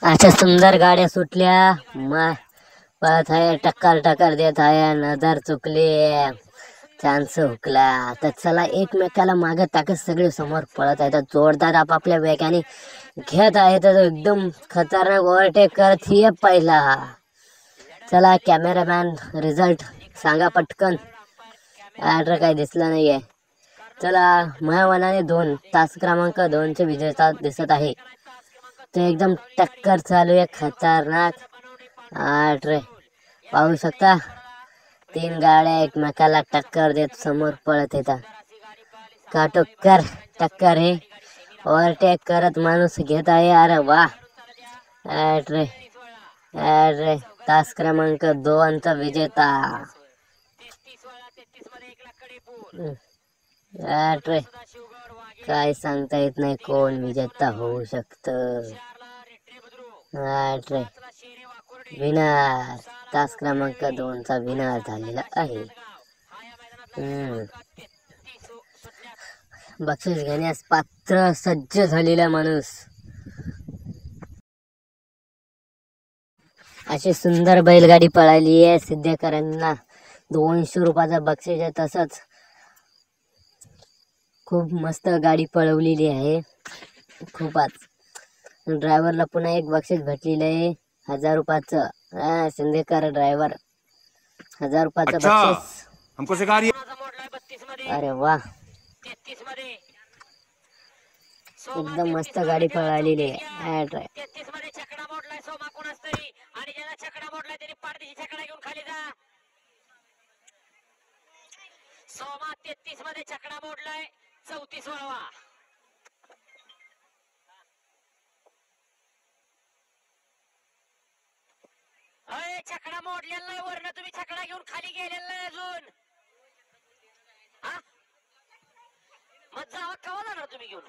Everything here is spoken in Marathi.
अशा सुंदर गाड्या सुटल्या मग पळत आहे, टक्कर टक्कर देत आहे, नजर चुकली, चान्स हुकला. तर चला एकमेकाला मागे टाकत सगळे समोर पळत आहेत, जोरदार आपापल्या वेगाने घेत आहेत, एकदम खतरनाक ओव्हरटेक करत ही पहिला. चला कॅमेरामॅन रिझल्ट सांगा पटकन. ॲड्र काही दिसला नाहीये. चला माझ्या मनाने 2 तास क्रमांक 2चे विजेता दिसत आहे. ते एकदम टक्कर चालू आहे खतरनाक. ॲड्र पाहू शकता 3 गाड्या एकमेकाला टक्कर देत समोर पळत येतात. काटोकर टक्कर हे ओव्हरटेक करत माणूस घेत आहे. अरे वा. ॲड्रे ॲड्रे तास क्रमांक 2चा विजेता. ॲड्रे काय सांगता येत नाही कोण विजेता होऊ शकतं. ॲड्रे विनर तास क्रमांक 2चा विनर झालेला आहे. बक्षीस घेण्यास पात्र सज्ज झालेला माणूस. अशी सुंदर बैलगाडी पळाली आहे. सिद्धेकरांना 200 रुपयाचा बक्षीस आहे. तसंच खूप मस्त गाडी पळवलेली आहे. खूपच. ड्रायव्हरला पुन्हा एक बक्षीस भेटलेलं आहे 1000 रुपयाचं. सिद्धेकर ड्रायव्हर 1000 रुपयाचं बक्षीस. हमको सिखा रही है. अरे वा. एकदम मस्त गाडी पळालेली आहे. सोमा 33 मध्ये छकडा मोडलाय. 34वा अय छकडा मोडलेला नाही. वरनं तुम्ही छकडा घेऊन खाली गेलेला नाही अजून. मग जावा कवा जाणार तुम्ही घेऊन.